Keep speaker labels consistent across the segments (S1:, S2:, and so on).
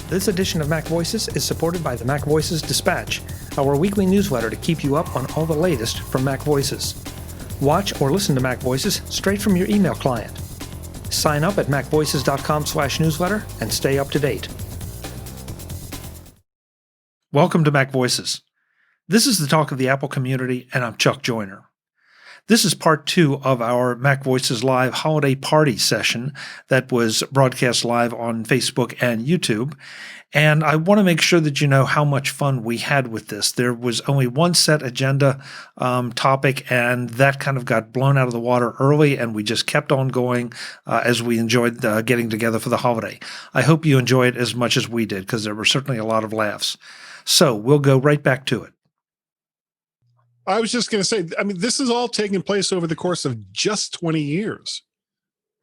S1: This edition of Mac Voices is supported by the Mac Voices Dispatch, our weekly newsletter to keep you up on all the latest from Mac Voices. Watch or listen to Mac Voices straight from your email client. Sign up at macvoices.com/newsletter and stay up to date. Welcome to Mac Voices. This is the talk of the Apple community, and I'm Chuck Joyner. This is part 2 of our Mac Voices Live holiday party session that was broadcast live on Facebook and YouTube. And I want to make sure that you know how much fun we had with this. There was only one set agenda topic, and that kind of got blown out of the water early, and we just kept on going as we enjoyed getting together for the holiday. I hope you enjoy it as much as we did, because there were certainly a lot of laughs. So we'll go right back to it.
S2: I was just going to say, I mean, this is all taking place over the course of just 20 years.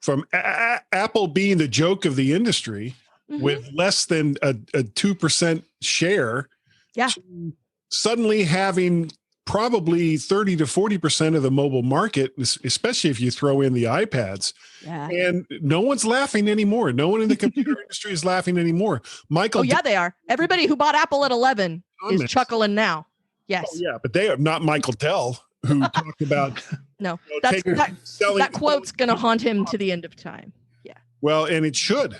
S2: From Apple being the joke of the industry with less than a 2% share, to suddenly having probably 30 to 40% of the mobile market, especially if you throw in the iPads. Yeah. And no one's laughing anymore. No one in the computer industry is laughing anymore. Michael.
S3: Oh, yeah, they are. Everybody who bought Apple at 11 is chuckling now. Yes.
S2: Oh, yeah, but they are not Michael Dell, who talked about.
S3: No, that quote's going to haunt him to the end of time. Yeah.
S2: Well, and it should.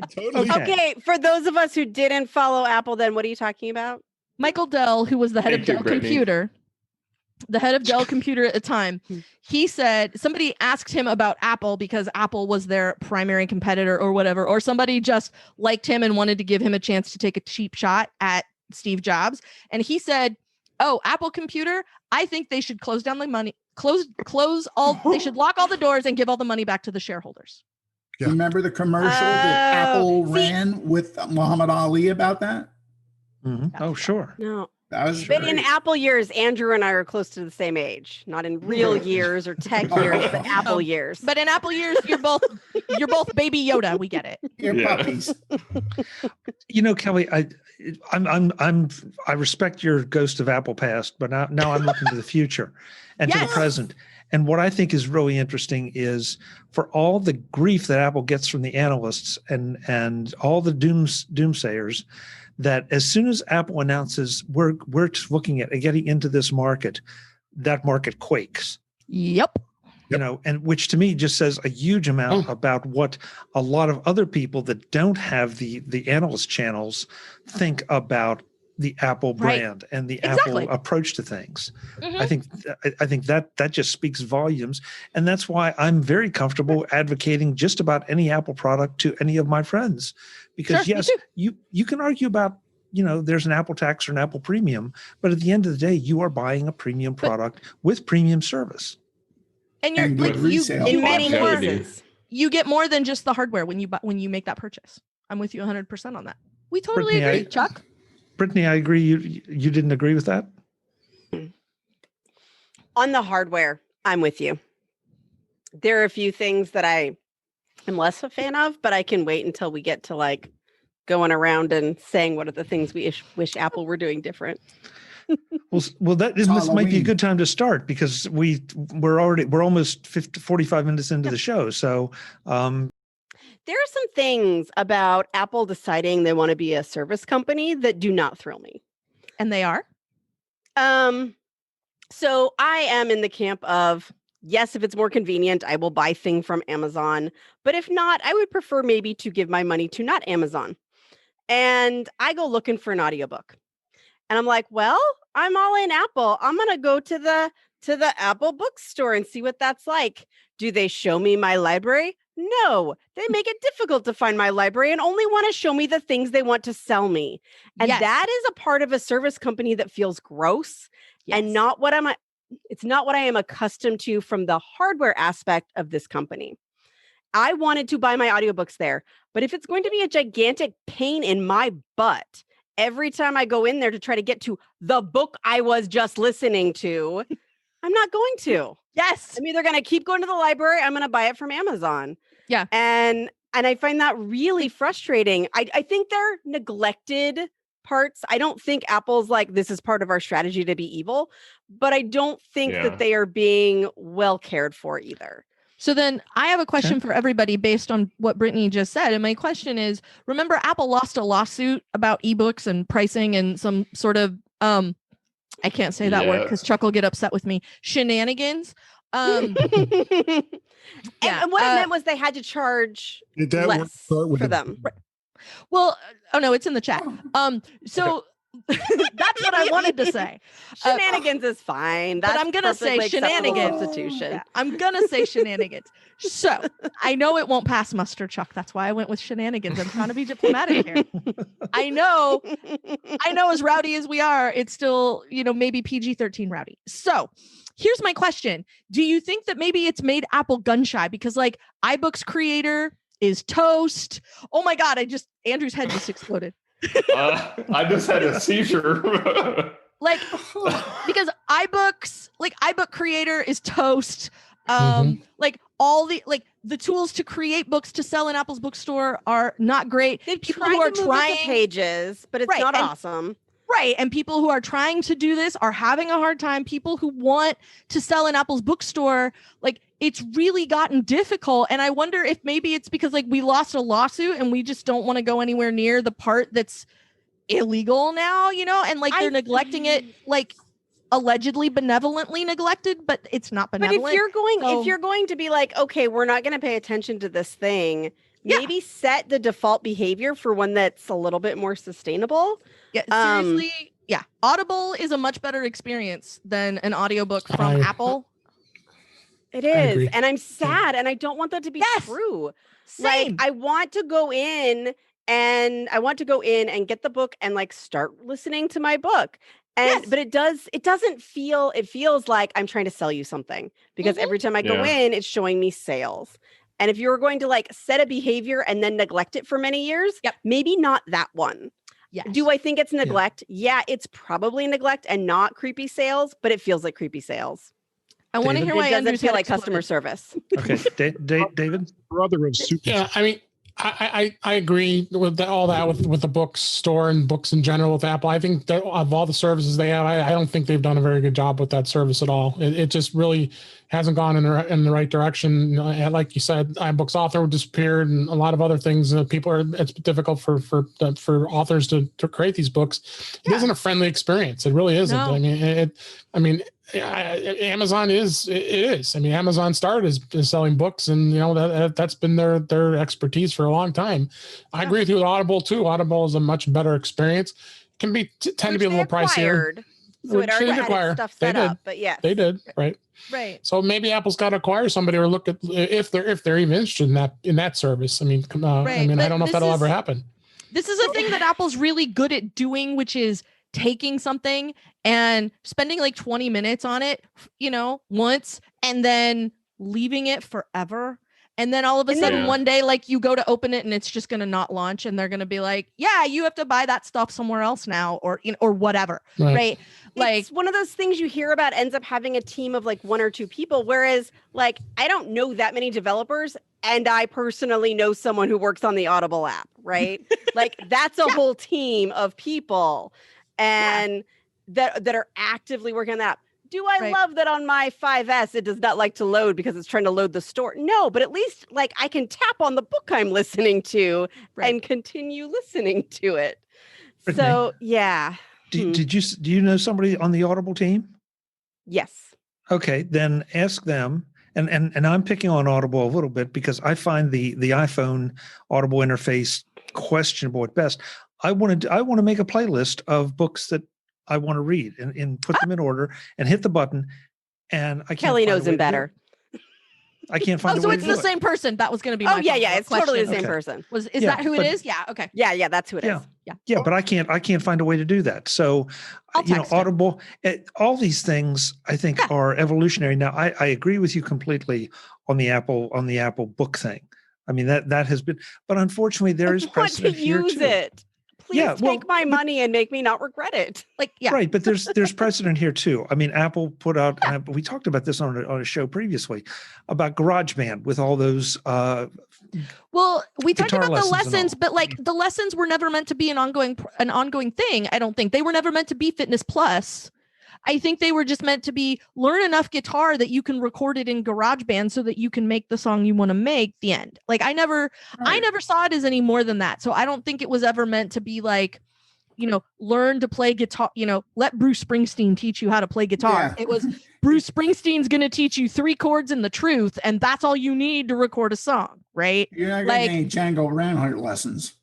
S4: Totally. Okay, for those of us who didn't follow Apple, then what are you talking about?
S3: Michael Dell, who was the head of Dell Computer, the head of Dell Computer at the time, he said somebody asked him about Apple because Apple was their primary competitor or whatever, or somebody just liked him and wanted to give him a chance to take a cheap shot at Steve Jobs. And he said, "Oh, Apple Computer, I think they should close down the money, they should lock all the doors and give all the money back to the shareholders."
S5: Yeah. Remember the commercial that Apple ran with Muhammad Ali about that?
S1: Mm-hmm. Oh, sure.
S4: No.
S5: That was
S4: but in Apple years, Andrew and I are close to the same age. Not in real years or tech years, but Apple years.
S3: But in Apple years, you're both baby Yoda. We get it.
S5: You're puppies.
S1: You know, Kelly, I respect your ghost of Apple past, but now I'm looking to the future and to the present. And what I think is really interesting is, for all the grief that Apple gets from the analysts and all the doomsayers, that as soon as Apple announces we're looking at getting into this market, that market quakes.
S3: Yep.
S1: You know, and which to me just says a huge amount about what a lot of other people that don't have the analyst channels think about the Apple brand and the Apple approach to things. I think that just speaks volumes, and that's why I'm very comfortable advocating just about any Apple product to any of my friends, because yes, you can argue about, you know, there's an Apple tax or an Apple premium, but at the end of the day, you are buying a premium product with premium service.
S3: And you're like,
S4: in many cases,
S3: you get more than just the hardware when you make that purchase. I'm with you 100% on that. We totally agree, Chuck.
S1: Brittany, I agree. You didn't agree with that?
S4: On the hardware, I'm with you. There are a few things that I am less a fan of, but I can wait until we get to like going around and saying what are the things we wish Apple were doing different.
S1: Well, this might be a good time to start, because we're almost 45 minutes into the show. So
S4: there are some things about Apple deciding they want to be a service company that do not thrill me.
S3: And they are?
S4: So I am in the camp of, yes, if it's more convenient, I will buy things from Amazon. But if not, I would prefer maybe to give my money to not Amazon. And I go looking for an audiobook. And I'm like, well, I'm all in Apple. I'm going to go to the Apple bookstore and see what that's like. Do they show me my library? No, they make it difficult to find my library and only want to show me the things they want to sell me. And that is a part of a service company that feels gross and it's not what I am accustomed to from the hardware aspect of this company. I wanted to buy my audiobooks there, but if it's going to be a gigantic pain in my butt every time I go in there to try to get to the book I was just listening to, I'm not going to.
S3: Yes.
S4: I'm either going to keep going to the library. I'm going to buy it from Amazon.
S3: Yeah.
S4: And I find that really frustrating. I think they're neglected parts. I don't think Apple's like, this is part of our strategy to be evil, but I don't think that they are being well cared for either.
S3: So then I have a question for everybody based on what Brittany just said. And my question is, remember Apple lost a lawsuit about ebooks and pricing and some sort of, I can't say that word because Chuck will get upset with me, shenanigans.
S4: And what it meant was they had to charge less for them.
S3: Right. Well, oh no, it's in the chat. So that's what I wanted to say.
S4: Shenanigans is fine. That's
S3: but I'm gonna say shenanigans.
S4: Substitution.
S3: Yeah, I'm gonna say shenanigans. So I know it won't pass muster, Chuck. That's why I went with shenanigans. I'm trying to be diplomatic here. I know. As rowdy as we are, it's still maybe PG-13 rowdy. So here's my question: do you think that maybe it's made Apple gun shy because like iBooks creator is toast? Oh my God! Andrew's head just exploded.
S6: I just had a seizure.
S3: Because iBook creator is toast. Like all the tools to create books to sell in Apple's bookstore are not great.
S4: People who are trying pages, but it's not awesome.
S3: Right. And people who are trying to do this are having a hard time. People who want to sell in Apple's bookstore, it's really gotten difficult. And I wonder if maybe it's because we lost a lawsuit and we just don't want to go anywhere near the part that's illegal now, and they're neglecting it, allegedly benevolently neglected, but it's not benevolent.
S4: But if you're going to be okay, we're not going to pay attention to this thing, maybe set the default behavior for one that's a little bit more sustainable.
S3: Yeah, seriously. Yeah. Audible is a much better experience than an audiobook from Apple.
S4: It is. And I'm sad. And I don't want that to be true.
S3: Same.
S4: I want to go in and get the book and start listening to my book. But it feels like I'm trying to sell you something because every time I go in, it's showing me sales. And if you were going to set a behavior and then neglect it for many years, maybe not that one.
S3: Yes.
S4: Do I think it's neglect? Yeah, it's probably neglect and not creepy sales, but it feels like creepy sales.
S3: I want to hear why
S4: it doesn't
S3: Andrew's
S4: feel like customer service.
S1: Okay, David?
S2: Brother of super.
S7: Yeah, I mean, I agree with all that with the bookstore and books in general with Apple. I think that of all the services they have, I don't think they've done a very good job with that service at all. It just really hasn't gone in the right direction. Like you said, iBooks Author disappeared, and a lot of other things. It's difficult for authors to create these books. It isn't a friendly experience. It really isn't.
S3: No.
S7: Amazon is. I mean, Amazon started as selling books, and that's been their expertise for a long time. I agree with you with Audible too. Audible is a much better experience. Tend to be a little pricier.
S4: So it already had its stuff set up, but yes,
S7: they did. Right. So maybe Apple's got to acquire somebody or look at if they're even interested in that service. I mean, I don't know if that'll ever happen.
S3: This is a thing that Apple's really good at doing, which is taking something and spending 20 minutes on it, once, and then leaving it forever. And then all of a sudden one day, you go to open it and it's just going to not launch. And they're going to be like, yeah, you have to buy that stuff somewhere else now, or whatever. Right.
S4: It's one of those things you hear about ends up having a team of one or two people. Whereas I don't know that many developers, and I personally know someone who works on the Audible app, right? That's a whole team of people and that are actively working on that. Do I love that on my 5S it does not like to load because it's trying to load the store? No, but at least I can tap on the book I'm listening to and continue listening to it.
S1: Brittany,
S4: so yeah.
S1: Do you know somebody on the Audible team?
S4: Yes.
S1: Okay, then ask them. And I'm picking on Audible a little bit because I find the iPhone Audible interface questionable at best. I want to make a playlist of books that I want to read and put them in order and hit the button. And I can't.
S4: Kelly knows him better.
S1: I can't find.
S3: So it's the same person. That was going to be.
S4: Oh yeah, it's totally the same person.
S3: Is that who it is? Yeah. Okay.
S4: Yeah, that's who it is.
S1: Yeah, but I can't find a way to do that. So, Audible, all these things I think are evolutionary. Now, I agree with you completely on the Apple book thing. I mean that has been, but unfortunately there is precedent here too.
S4: Use it. Please take my money and make me not regret it.
S1: Right, but there's precedent here too. I mean, Apple put out. We talked about this on a show previously about GarageBand with all those.
S3: Well, we talked about the lessons, but the lessons were never meant to be an ongoing thing. I don't think they were never meant to be Fitness Plus. I think they were just meant to be learn enough guitar that you can record it in GarageBand so that you can make the song you want to make. The end. Like I never saw it as any more than that. So I don't think it was ever meant to be like, learn to play guitar, let Bruce Springsteen teach you how to play guitar.
S5: Yeah.
S3: It was Bruce Springsteen's going to teach you 3 chords and the truth. And that's all you need to record a song. Right.
S5: You're not getting any Django Reinhardt lessons.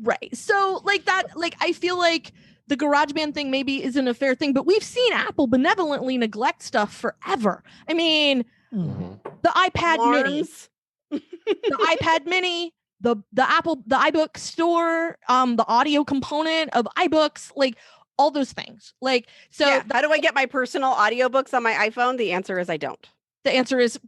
S3: Right. So like that, like, I feel like the GarageBand thing maybe isn't a fair thing, but we've seen Apple benevolently neglect stuff forever. I mean, the iPad Mini, the iPad Mini, the Apple, the iBook store, the audio component of iBooks, like all those things. Like, so
S4: how do I get my personal audiobooks on my iPhone? The answer is I don't.
S3: The answer is,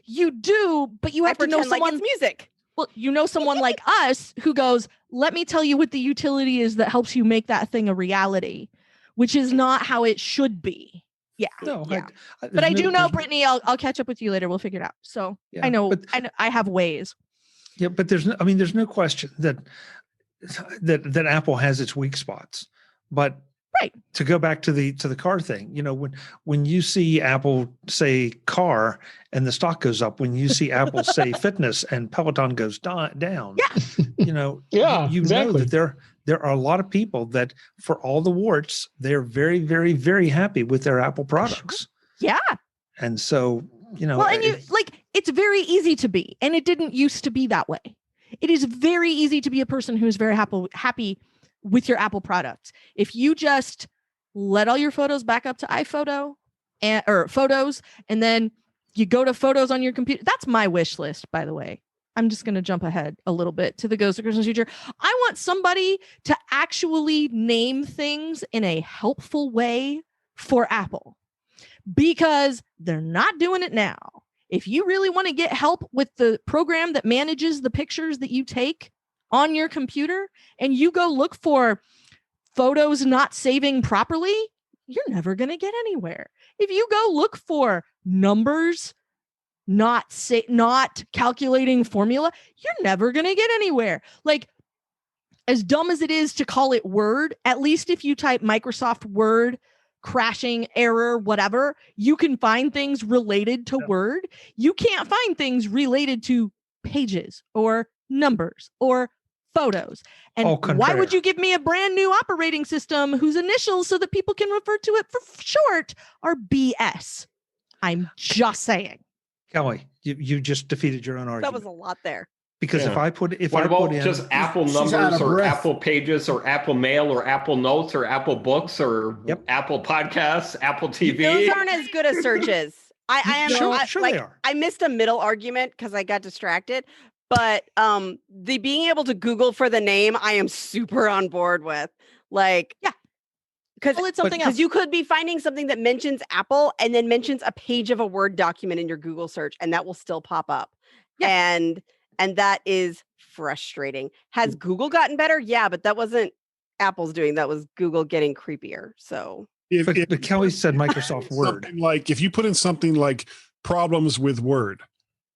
S3: you do, but you have to know someone.
S4: Like it's music.
S3: Well, someone like us who goes, let me tell you what the utility is that helps you make that thing a reality, which is not how it should be. Yeah.
S1: No,
S3: yeah. But I do know, Brittany, I'll catch up with you later. We'll figure it out. So I know, I have ways.
S1: Yeah, but there's no question that Apple has its weak spots. But to go back to the car thing, when you see Apple say car and the stock goes up, when you see Apple say fitness and Peloton goes down, you know that there are a lot of people that, for all the warts, they're very, very, very happy with their Apple products.
S3: Yeah.
S1: And so,
S3: well, and it's very easy to be, and it didn't used to be that way. It is very easy to be a person who is very happy with your Apple products. If you just let all your photos back up to iPhoto or Photos, and then you go to Photos on your computer. That's my wish list, by the way. I'm just going to jump ahead a little bit to the Ghost of Christmas Future. I want somebody to actually name things in a helpful way for Apple, because they're not doing it now. If you really want to get help with the program that manages the pictures that you take on your computer, and you go look for photos not saving properly, you're never going to get anywhere. If you go look for numbers not calculating formula, you're never going to get anywhere. Like, as dumb as it is to call it Word, at least if you type Microsoft Word, crashing, error, whatever, you can find things related to Word. You can't find things related to Pages or numbers or Photos. And why would you give me a brand new operating system whose initials, so that people can refer to it for short, are BS? I'm just saying.
S1: Kelly, you just defeated your own argument.
S4: That was a lot there.
S1: Because if I put in
S6: just Apple numbers or Apple Pages or Apple Mail or Apple Notes or Apple Books or Apple Podcasts, Apple TV?
S4: Those aren't as good as searches. I am
S1: sure they are.
S4: I missed a middle argument because I got distracted. But the being able to Google for the name, I am super on board with. Like, because
S3: it's something else.
S4: You could be finding something that mentions Apple and then mentions a page of a Word document in your Google search, and that will still pop up. Yeah. And that is frustrating. Has Google gotten better? Yeah, but that wasn't Apple's doing. That was Google getting creepier. So,
S1: but Kelly said Microsoft Word.
S2: Like, if you put in something like problems with Word,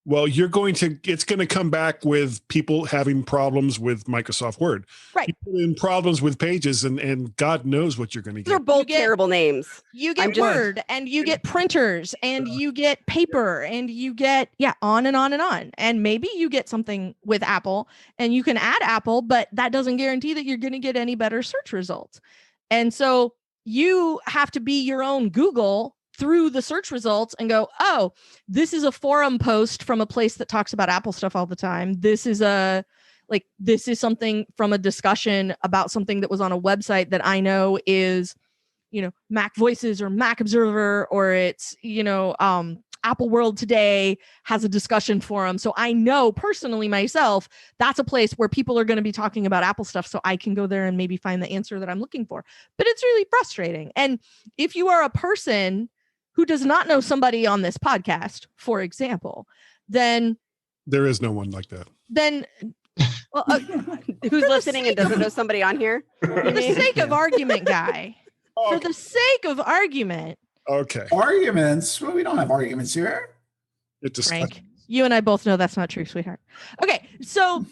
S2: well, it's going to come back with people having problems with Microsoft Word.
S3: Right.
S2: You put in problems with Pages, and God knows what you're going to get.
S4: They're both terrible names.
S3: You get Word, and you get printers, and you get paper, and you get, on and on and on. And maybe you get something with Apple, and you can add Apple, but that doesn't guarantee that you're going to get any better search results. And so you have to be your own Google through the search results and go, oh, this is a forum post from a place that talks about Apple stuff all the time. This is something from a discussion about something that was on a website that I know is, Mac Voices or Mac Observer, or it's, Apple World Today has a discussion forum. So I know personally myself, that's a place where people are going to be talking about Apple stuff. So I can go there and maybe find the answer that I'm looking for. But it's really frustrating. And if you are a person who does not know somebody on this podcast, for example, then
S2: there is no one like that.
S3: Then
S4: who's listening and doesn't know somebody on here?
S3: For the sake of argument, guy. For the sake of argument.
S2: Okay.
S5: Arguments? Well, we don't have arguments here.
S3: Frank, you and I both know that's not true, sweetheart. Okay, so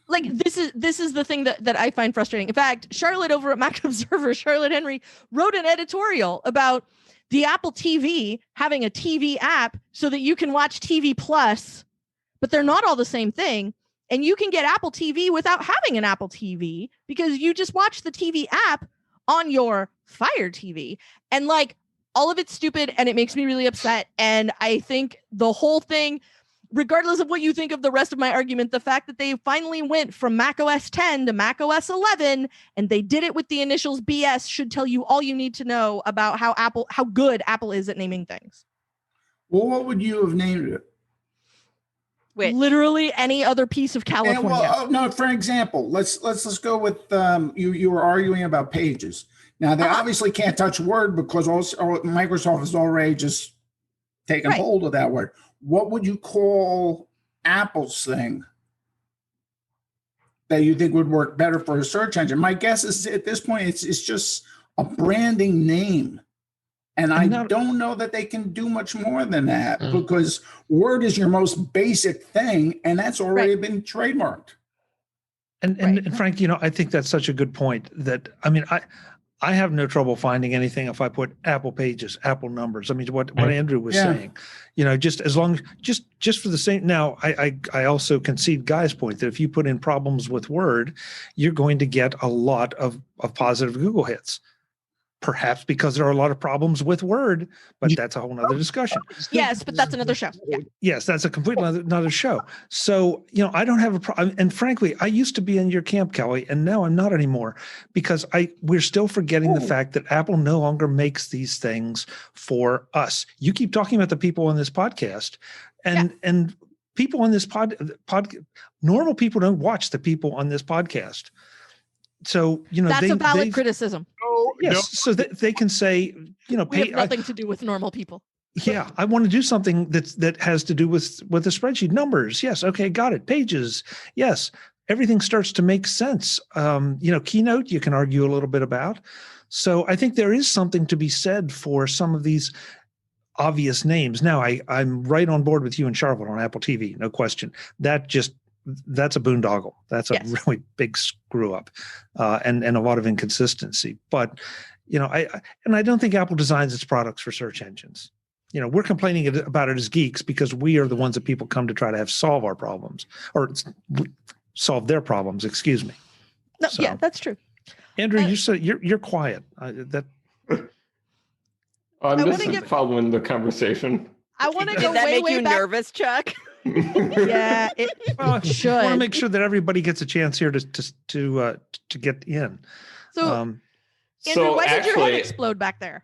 S3: like this is the thing that I find frustrating. In fact, Charlotte over at Mac Observer, Charlotte Henry, wrote an editorial about the Apple TV having a TV app so that you can watch TV Plus, but they're not all the same thing. And you can get Apple TV without having an Apple TV because you just watch the TV app on your Fire TV. And like all of it's stupid and it makes me really upset. And I think the whole thing, regardless of what you think of the rest of my argument, the fact that they finally went from Mac OS 10 to Mac OS 11 and they did it with the initials BS should tell you all you need to know about how good Apple is at naming things.
S5: Well, what would you have named it?
S3: Which? Literally any other piece of California.
S5: No, for example, let's go with you were arguing about Pages. Now they obviously can't touch Word because Microsoft has already just taken hold of that word. What would you call Apple's thing that you think would work better for a search engine? My guess is at this point it's just a branding name. And I don't know that they can do much more than that because Word is your most basic thing, and that's already been trademarked.
S1: And Frank, I think that's such a good point that, I have no trouble finding anything if I put Apple Pages, Apple Numbers. I mean, what Andrew was saying, just as long, just for the same. Now, I also concede Guy's point that if you put in problems with Word, you're going to get a lot of positive Google hits. Perhaps because there are a lot of problems with Word, but that's a whole nother discussion.
S3: Yes, but that's another show. Yeah.
S1: Yes, that's a completely another show. So, I don't have a problem. And frankly, I used to be in your camp, Kelly, and now I'm not anymore because we're still forgetting the fact that Apple no longer makes these things for us. You keep talking about the people on this podcast, and people on this normal people don't watch the people on this podcast. So,
S3: that's a valid criticism.
S1: Yes, so that they can say,
S3: we have nothing to do with normal people.
S1: Yeah, I want to do something that has to do with the spreadsheet numbers. Yes, okay, got it. Pages, yes. Everything starts to make sense. Keynote, you can argue a little bit about. So I think there is something to be said for some of these obvious names. Now, I'm right on board with you and Charlotte on Apple TV, no question. That's a boondoggle. That's a really big screw up, and a lot of inconsistency. But I don't think Apple designs its products for search engines. We're complaining about it as geeks because we are the ones that people come to try to solve our problems or solve their problems. Excuse me.
S3: No, yeah, that's true.
S1: Andrew, you said you're quiet.
S6: I'm just following the conversation.
S3: I want to go
S4: Did that
S3: way
S4: make you
S3: back.
S4: nervous, Chuck?
S3: Yeah, it should.
S1: I want to make sure that everybody gets a chance here to get in.
S3: So, Andrew, why did your head explode back there?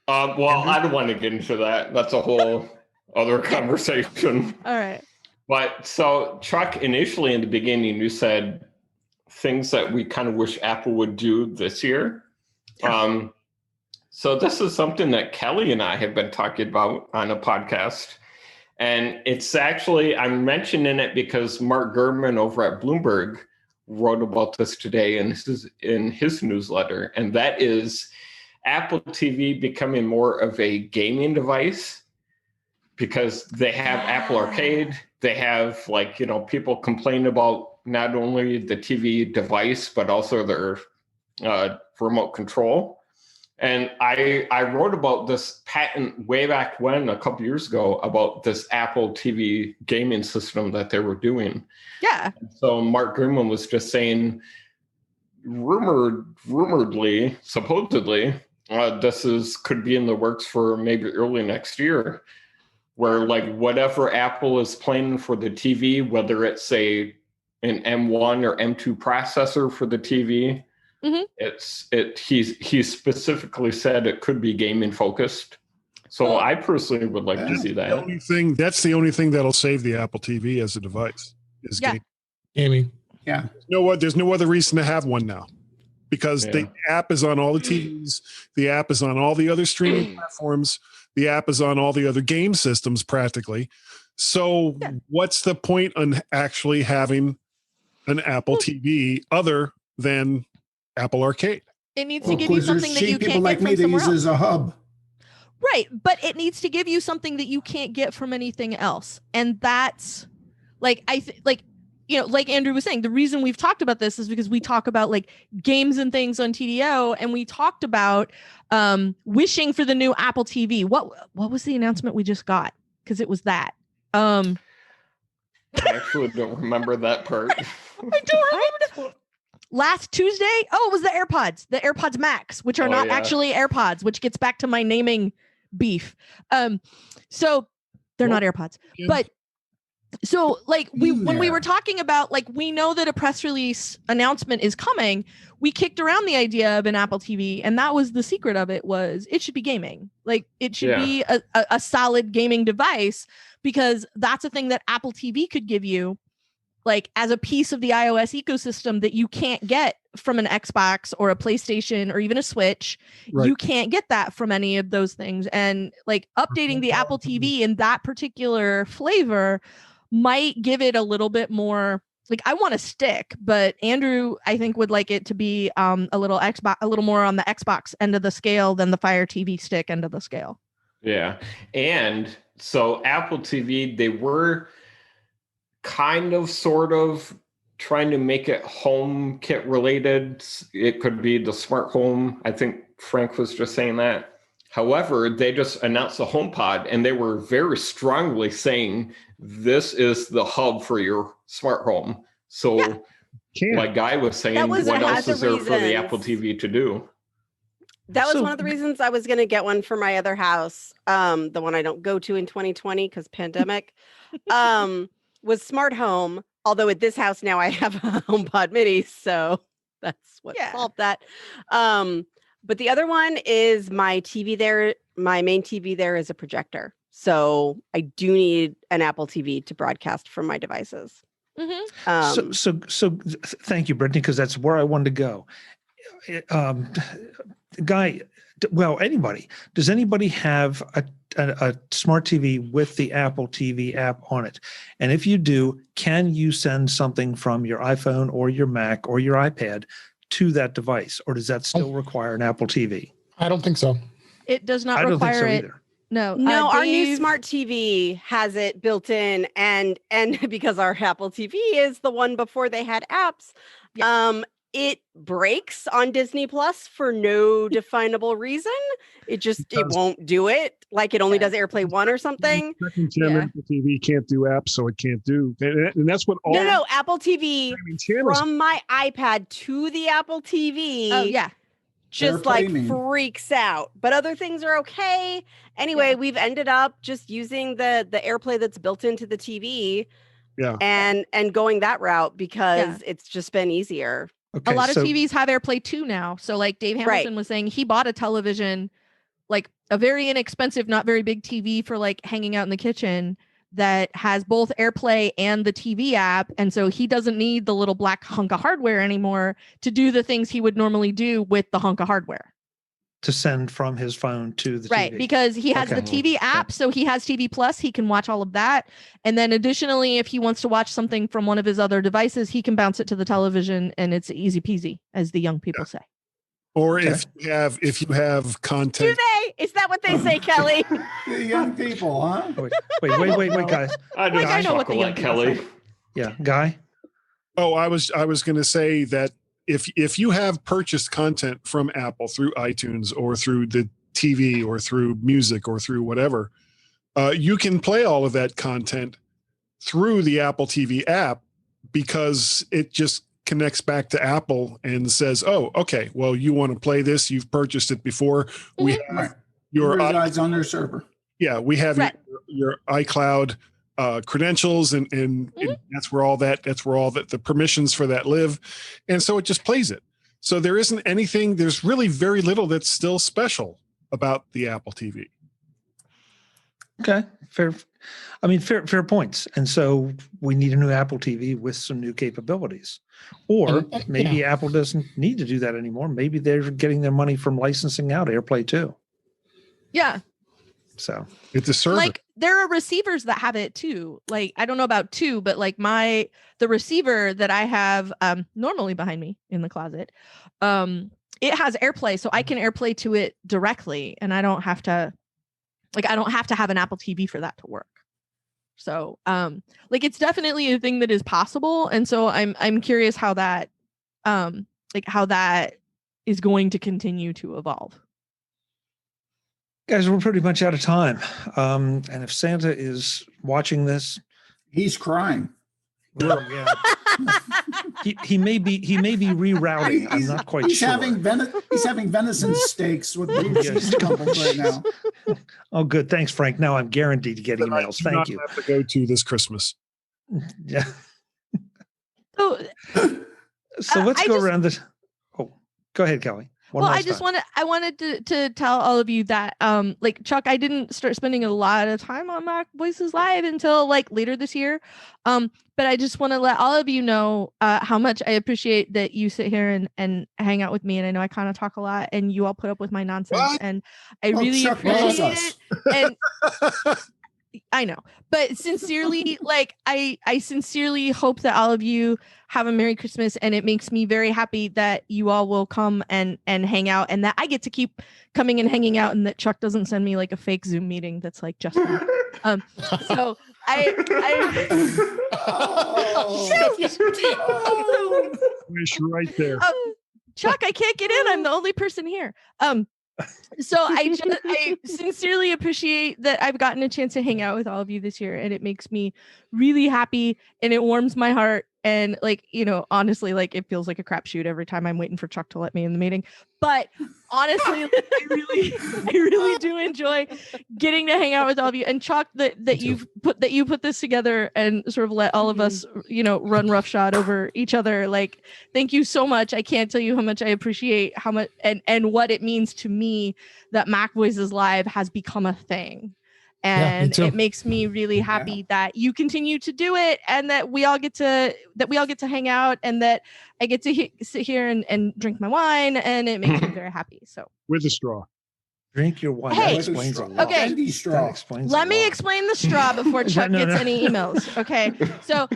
S6: Well, I don't want to get into that. That's a whole other conversation.
S3: All right.
S6: But so, Chuck, initially in the beginning, you said things that we kind of wish Apple would do this year. Yeah. So this is something that Kelly and I have been talking about on a podcast. And it's actually, I'm mentioning it because Mark Gurman over at Bloomberg wrote about this today in his newsletter. And that is Apple TV becoming more of a gaming device because they have Apple Arcade. They have people complain about not only the TV device, but also their remote control. And I wrote about this patent way back when, a couple years ago, about this Apple TV gaming system that they were doing.
S3: Yeah.
S6: So Mark Gurman was just saying, rumoredly, supposedly, this could be in the works for maybe early next year, where whatever Apple is planning for the TV, whether it's an M1 or M2 processor for the TV. Mm-hmm. He specifically said it could be gaming focused. So I personally would like to see that.
S2: That's the only thing that'll save the Apple TV as a device is
S7: gaming.
S5: Yeah.
S2: There's no other reason to have one now because the app is on all the TVs. The app is on all the other streaming platforms. The app is on all the other game systems practically. So what's the point on actually having an Apple TV other than Apple Arcade?
S3: It needs to give you something that you can't get from somewhere else.
S5: As a hub.
S3: Right, but it needs to give you something that you can't get from anything else. And that's like Andrew was saying, the reason we've talked about this is because we talk about like games and things on TDO, and we talked about wishing for the new Apple TV. What was the announcement we just got? Because it was that.
S6: I actually don't remember that part.
S3: I don't remember. Last Tuesday? Oh, it was the AirPods Max, which are not actually AirPods, which gets back to my naming beef. So they're not AirPods, but so like when we were talking about, like, we know that a press release announcement is coming, we kicked around the idea of an Apple TV, and that was the secret of it, was it should be gaming. Like, it should be a solid gaming device, because that's a thing that Apple TV could give you, like, as a piece of the iOS ecosystem that you can't get from an Xbox or a PlayStation or even a Switch. Right. You can't get that from any of those things. And like updating the Apple TV in that particular flavor might give it a little bit more, like, I want a stick, but Andrew, I think, would like it to be a little more on the Xbox end of the scale than the Fire TV stick end of the scale.
S6: Yeah. And so Apple TV, they were kind of sort of trying to make it HomeKit related. It could be the smart home. I think Frank was just saying that. However, they just announced the HomePod, and they were very strongly saying this is the hub for your smart home. So like Guy was saying, what else is there for the Apple TV to do?
S4: That was one of the reasons I was going to get one for my other house. The one I don't go to in 2020 because pandemic, was smart home. Although at this house now I have a HomePod mini, so that's what solved that. But the other one is my TV there. My main TV there is a projector. So I do need an Apple TV to broadcast from my devices.
S3: Mm-hmm.
S1: So thank you, Brittany, because that's where I wanted to go. Guy, well, anybody, does anybody have a smart TV with the Apple TV app on it? And if you do, can you send something from your iPhone or your Mac or your iPad to that device? Or does that still require an Apple TV?
S7: I don't think so.
S3: It does not
S1: require
S3: don't think so
S1: it. Either.
S4: No, our new smart TV has it built in, and because our Apple TV is the one before they had apps, it breaks on Disney Plus for no definable reason. It won't do it. Like, it only does AirPlay 1 or something.
S2: Second gen Apple TV can't do apps, so it can't do. And that's what all.
S4: No, Apple TV from my iPad to the Apple TV.
S3: Oh yeah.
S4: Just like freaks out, but other things are okay. Anyway, we've ended up just using the AirPlay that's built into the TV, and going that route because it's just been easier.
S3: Okay, a lot of TVs have AirPlay 2 now. So like Dave Hamilton was saying, he bought a television, like a very inexpensive, not very big TV for like hanging out in the kitchen, that has both AirPlay and the TV app. And so he doesn't need the little black hunk of hardware anymore to do the things he would normally do with the hunk of hardware.
S1: To send from his phone to the TV.
S3: Right, because he has the TV app, so he has TV Plus, he can watch all of that. And then additionally, if he wants to watch something from one of his other devices, he can bounce it to the television, and it's easy peasy, as the young people say.
S2: Or if you have content.
S4: Do they? Is that what they say, Kelly?
S5: The young people, huh?
S1: Wait, guys.
S6: I know what the young Kelly.
S1: Yeah, Guy.
S2: Oh, I was going to say that if you have purchased content from Apple through iTunes or through the TV or through music or through whatever, you can play all of that content through the Apple TV app, because it just connects back to Apple and says, oh, okay, well, you want to play this, you've purchased it before. We have your
S5: resides on their server.
S2: Yeah, we have your iCloud credentials, and that's where all the permissions for that live. And so it just plays it. So there's really very little that's still special about the Apple TV.
S1: Okay. Fair points. And so we need a new Apple TV with some new capabilities. Or maybe Apple doesn't need to do that anymore. Maybe they're getting their money from licensing out AirPlay 2.
S3: Yeah.
S1: So
S2: it's a service.
S3: Like, there are receivers that have it too. Like, I don't know about 2, but like the receiver that I have normally behind me in the closet, it has AirPlay, so I can AirPlay to it directly, and I don't have to have an Apple TV for that to work. So like it's definitely a thing that is possible. And so I'm curious how that how that is going to continue to evolve.
S1: Guys, we're pretty much out of time. And if Santa is watching this,
S5: he's crying.
S1: Well, yeah. he may be rerouting. I'm not quite
S5: he's
S1: sure.
S5: He's having venison steaks with blue cheese crumbles right now.
S1: Oh, good. Thanks, Frank. Now I'm guaranteed to get emails. Thank you.
S2: Have to go to this Christmas.
S1: Yeah.
S3: So
S1: let's go around this. Oh, go ahead, Kelly.
S3: I wanted to tell all of you that like Chuck, I didn't start spending a lot of time on MacVoices Live until like later this year. But I just want to let all of you know how much I appreciate that you sit here and hang out with me. And I know I kind of talk a lot and you all put up with my nonsense.
S2: What?
S3: And I really appreciate it. And I know, but sincerely, like I sincerely hope that all of you have a Merry Christmas, and it makes me very happy that you all will come and hang out, and that I get to keep coming and hanging out, and that Chuck doesn't send me like a fake Zoom meeting that's like just me. So
S2: Wish right there.
S3: Chuck, I can't get in. I'm the only person here. So I sincerely appreciate that I've gotten a chance to hang out with all of you this year, and it makes me really happy, and it warms my heart. And like, you know, honestly, like it feels like a crapshoot every time I'm waiting for Chuck to let me in the meeting. But honestly, like, I really do enjoy getting to hang out with all of you. And Chuck, that you put this together and sort of let all of us, you know, run roughshod over each other. Like, thank you so much. I can't tell you how much I appreciate how much and what it means to me that MacVoices Live has become a thing. And it makes me really happy that you continue to do it, and that we all get to hang out, and that I get to sit here and drink my wine, and it makes me very happy. So
S2: with a straw.
S1: Drink your wine.
S3: Hey,
S1: that explains a lot.
S3: okay.
S1: That explains
S3: Let
S1: a
S3: me
S1: lot.
S3: explain the straw before Chuck gets any emails. Okay. So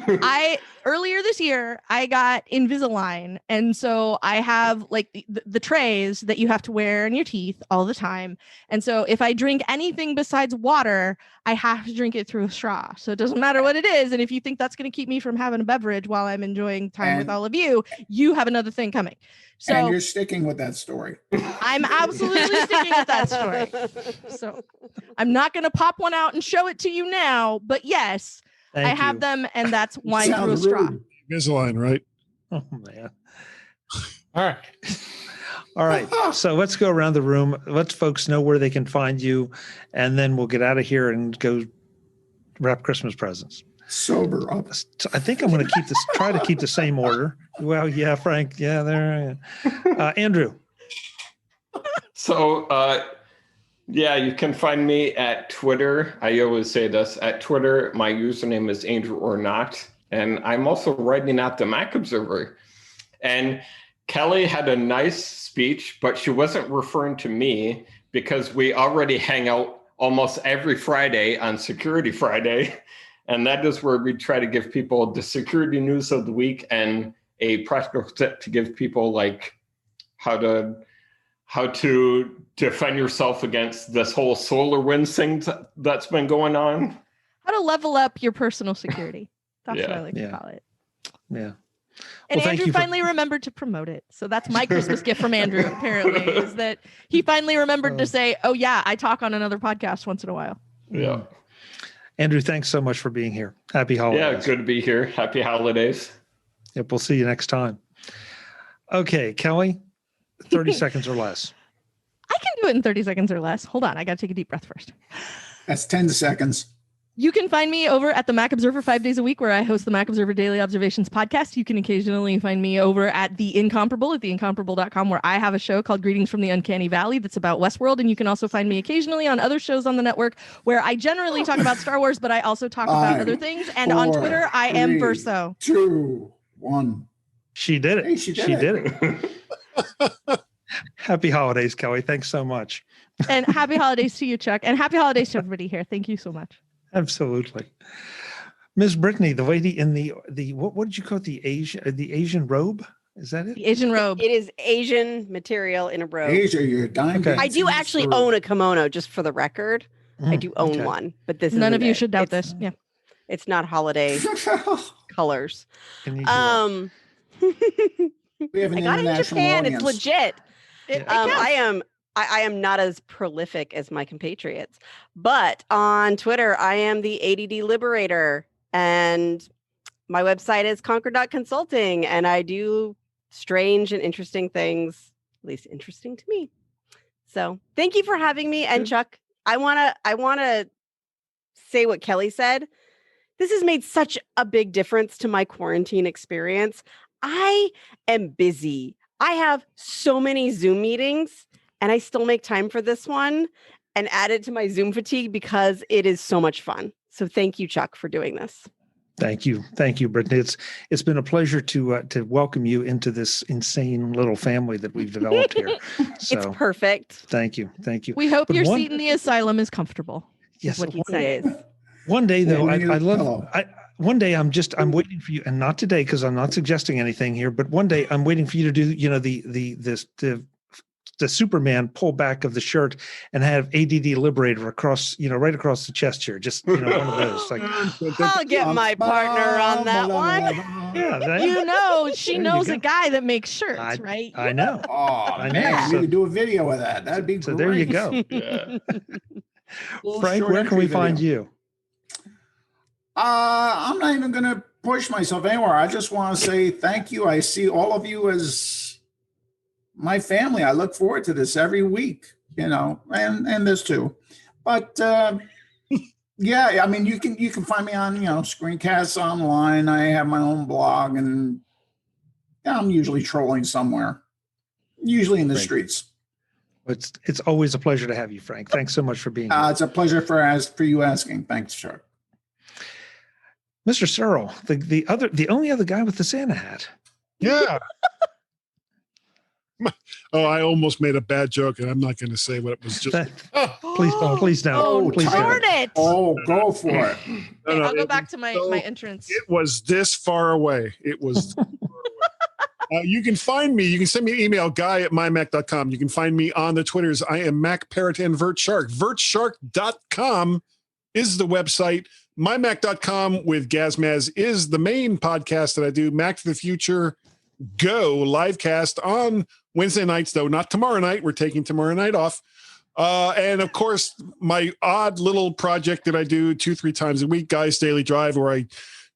S3: earlier this year, I got Invisalign. And so I have like the trays that you have to wear in your teeth all the time. And so if I drink anything besides water, I have to drink it through a straw. So it doesn't matter what it is. And if you think that's going to keep me from having a beverage while I'm enjoying time with all of you, you have another thing coming. So
S5: and you're sticking with that story.
S3: I'm absolutely sticking with that story. So I'm not going to pop one out and show it to you now, but yes, I have them, and that's wine through a straw.
S2: Invisalign, right?
S1: Oh man.
S7: All right.
S1: So let's go around the room. Let folks know where they can find you, and then we'll get out of here and go wrap Christmas presents.
S5: Sober up.
S1: I think I'm going to try to keep the same order. Well, yeah, Frank. Yeah, there. Andrew.
S6: So, yeah, you can find me at Twitter. I always say this at Twitter. My username is Andrew Orr Not, and I'm also writing at the Mac Observer. And Kelly had a nice speech, but she wasn't referring to me because we already hang out almost every Friday on Security Friday. And that is where we try to give people the security news of the week and a practical tip to give people like how to defend yourself against this whole SolarWinds thing that's been going on.
S3: How to level up your personal security. That's what I like to call it.
S1: Yeah.
S3: And Andrew finally remembered to promote it. So that's my Christmas gift from Andrew, apparently, is that he finally remembered to say, oh, yeah, I talk on another podcast once in a while.
S6: Yeah.
S1: Andrew, thanks so much for being here. Happy holidays.
S6: Yeah, good to be here. Happy holidays.
S1: Yep, we'll see you next time. Okay, Kelly, 30 seconds or less.
S3: I can do it in 30 seconds or less. Hold on, I got to take a deep breath first.
S5: That's 10 seconds.
S3: You can find me over at the Mac Observer 5 days a week, where I host the Mac Observer Daily Observations podcast. You can occasionally find me over at The Incomparable at theincomparable.com, where I have a show called Greetings from the Uncanny Valley that's about Westworld. And you can also find me occasionally on other shows on the network where I generally talk about Star Wars, but I also talk about other things. And on Twitter, I am Verso.
S5: 2, 1.
S1: She did it.
S5: Hey, she did
S1: it. Happy holidays, Kelly. Thanks so much.
S3: And happy holidays to you, Chuck. And happy holidays to everybody here. Thank you so much.
S1: Absolutely. Ms. Brittany, the lady in the what did you call it? The Asian robe? Is that it?
S3: The Asian robe.
S4: It is Asian material in a robe.
S5: Asia, you're dying.
S1: Okay.
S4: I do actually own a kimono, just for the record. I do own one, but this
S3: none of you
S4: it.
S3: should doubt this. Yeah.
S4: It's not holiday colors.
S1: Can you
S5: We have an
S4: I got it in
S5: international
S4: Japan.
S5: audience.
S4: It's legit.
S3: It
S4: I am not as prolific as my compatriots, but on Twitter, I am the ADD Liberator, and my website is conquer.consulting, and I do strange and interesting things, at least interesting to me. So thank you for having me. And Chuck, I wanna say what Kelly said. This has made such a big difference to my quarantine experience. I am busy. I have so many Zoom meetings, and I still make time for this one and add it to my Zoom fatigue because it is so much fun. So thank you, Chuck, for doing this.
S1: Thank you, Brittany. It's been a pleasure to welcome you into this insane little family that we've developed here. So,
S4: it's perfect.
S1: Thank you.
S3: We hope your seat in the asylum is comfortable.
S1: Yes.
S4: What he says.
S1: One day, though,
S5: Yeah,
S1: I love. One day, I'm waiting for you, and not today because I'm not suggesting anything here. But one day, I'm waiting for you to do, the Superman pull back of the shirt and have ADD Liberator across, right across the chest here. Just one of those. Like,
S4: I'll get my partner on that one.
S1: Yeah,
S3: She knows a guy that makes shirts, right?
S1: I know.
S5: Oh,
S1: I
S5: man,
S1: know.
S5: we could do a video of that. That'd be
S1: So
S5: great.
S1: there you go.
S6: Yeah.
S1: Frank, where can we find you?
S5: I'm not even going to push myself anywhere. I just want to say thank you. I see all of you as my family. I look forward to this every week, and this too. But yeah, I mean, you can find me on, screencasts online. I have my own blog, and I'm usually trolling somewhere, usually in the streets.
S1: It's always a pleasure to have you, Frank. Thanks so much for being here.
S5: It's a pleasure for you asking. Thanks, Chuck.
S1: Mr. Serle, the only other guy with the Santa hat.
S2: Yeah. Oh, I almost made a bad joke, and I'm not going to say what it was. Just
S1: Please don't. Please don't.
S3: Oh,
S1: Please
S3: darn
S1: don't.
S3: it.
S5: Oh, go for it.
S2: No,
S3: I'll go back to my entrance.
S2: It was this far away. It was. You can find me. You can send me an email, guy@mymac.com. You can find me on the Twitters. I am Mac Parrot and VertShark. VertShark.com is the website. MyMac.com with Gazmaz is the main podcast that I do. Mac to the Future Go livecast on Wednesday nights, though not tomorrow night. We're taking tomorrow night off. And of course, my odd little project that I do 2-3 times a week, Guy's Daily Drive, where I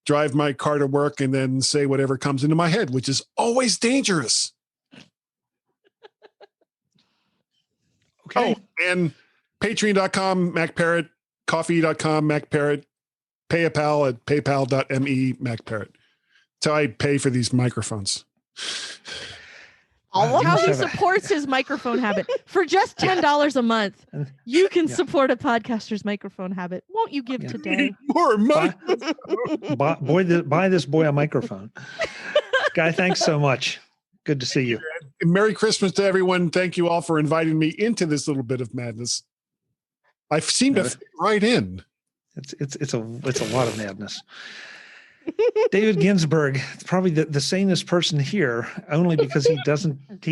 S2: drive my car to work and then say whatever comes into my head, which is always dangerous.
S1: Okay.
S2: Oh, and patreon.com, MacParrot, coffee.com, MacParrot, PayPal at paypal.me, MacParrot. That's how I pay for these microphones.
S3: I love how he supports his microphone habit. For just $10 a month, you can support a podcaster's microphone habit. Won't you give today?
S2: More money.
S1: Buy this boy a microphone. Guy, thanks so much. Good to see you.
S2: Merry Christmas to everyone. Thank you all for inviting me into this little bit of madness. I seem to fit right in.
S1: It's a lot of madness. David Ginsburg, probably the sanest person here, only because he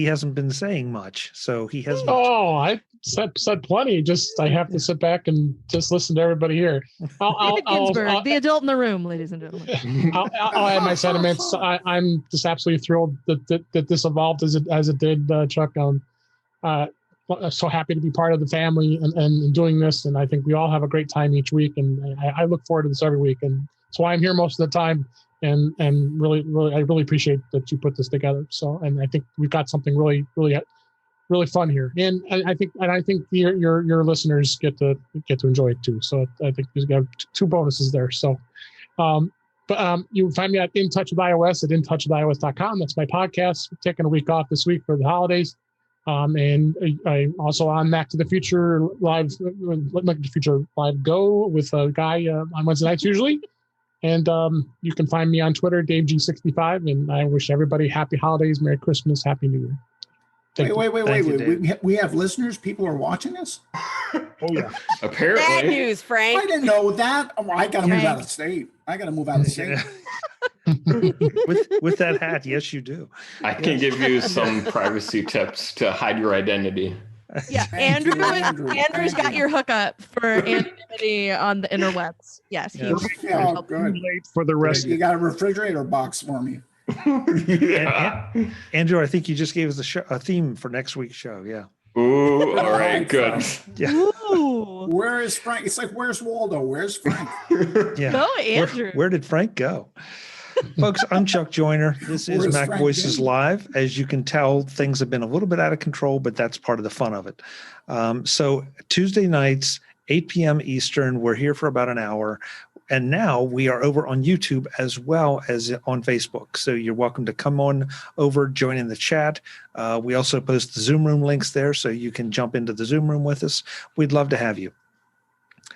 S1: hasn't been saying much. So he hasn't.
S7: Oh, I said plenty. I have to sit back and just listen to everybody here.
S3: David Ginsburg, the adult in the room, ladies and gentlemen.
S7: I'll add my sentiments. I'm just absolutely thrilled that this evolved as it did, Chuck. I'm so happy to be part of the family and doing this. And I think we all have a great time each week. And I look forward to this every week. And that's why I'm here most of the time. And really, I really appreciate that you put this together. So, and I think we've got something really, really, really fun here. And I think your listeners get to enjoy it too. So I think there's got 2 bonuses there. So, but you can find me at In Touch with iOS at intouchwithios.com. That's my podcast. We're taking a week off this week for the holidays. And I'm also on Mac to the Future Live, Mac to the Future Live Go with a guy on Wednesday nights usually. And you can find me on Twitter, DaveG65. And I wish everybody happy holidays, Merry Christmas, Happy New Year.
S5: Wait. We have listeners. People are watching us.
S2: Oh, yeah.
S6: Apparently.
S4: Bad news, Frank.
S5: I didn't know that. Oh, I got to move out of state.
S1: With that hat, yes, you do.
S6: I can give you some privacy tips to hide your identity.
S3: Yeah,
S5: Thank you,
S3: Andrew's
S5: Thank
S3: got
S5: you.
S3: your hookup for anonymity on the interwebs. Yes, he
S1: Yeah.
S5: Oh, good.
S2: Late for the rest.
S5: You got a refrigerator box for me.
S6: Yeah.
S1: Andrew, I think you just gave us a theme for next week's show. Yeah.
S6: Ooh, all right, good.
S1: Yeah.
S3: Ooh.
S5: Where is Frank? It's like, where's Waldo? Where's Frank?
S1: Yeah.
S3: No, Andrew.
S1: Where did Frank go? Folks, I'm Chuck Joyner. This is
S5: Where's
S1: Mac
S5: Frank
S1: Voices
S5: been?
S1: Live. As you can tell, things have been a little bit out of control, but that's part of the fun of it. So Tuesday nights, 8 p.m. Eastern, we're here for about an hour. And now we are over on YouTube as well as on Facebook. So you're welcome to come on over, join in the chat. We also post the Zoom room links there, so you can jump into the Zoom room with us. We'd love to have you.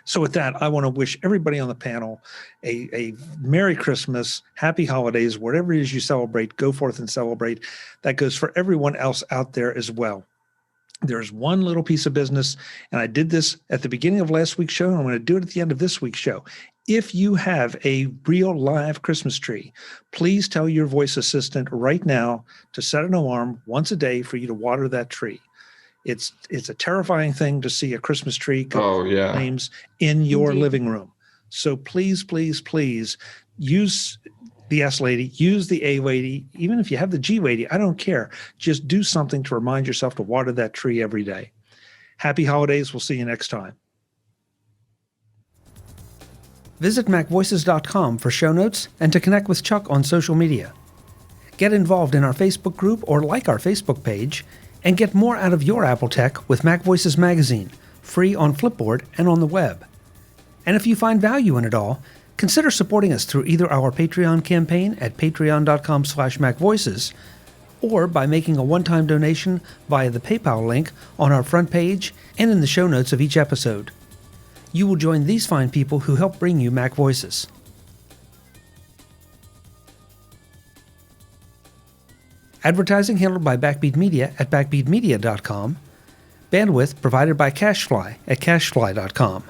S1: So with that, I want to wish everybody on the panel a Merry Christmas, Happy Holidays, whatever it is you celebrate, go forth and celebrate. That goes for everyone else out there as well. There's one little piece of business, and I did this at the beginning of last week's show, and I'm going to do it at the end of this week's show. If you have a real live Christmas tree, please tell your voice assistant right now to set an alarm once a day for you to water that tree. It's a terrifying thing to see a Christmas tree go flames in your living room. So please, please, please use the S lady, use the A lady, even if you have the G lady, I don't care. Just do something to remind yourself to water that tree every day. Happy holidays. We'll see you next time. Visit MacVoices.com for show notes and to connect with Chuck on social media. Get involved in our Facebook group or like our Facebook page, and get more out of your Apple tech with MacVoices Magazine, free on Flipboard and on the web. And if you find value in it all, consider supporting us through either our Patreon campaign at patreon.com/MacVoices or by making a one-time donation via the PayPal link on our front page and in the show notes of each episode. You will join these fine people who help bring you Mac Voices. Advertising handled by Backbeat Media at backbeatmedia.com. Bandwidth provided by CashFly at cashfly.com.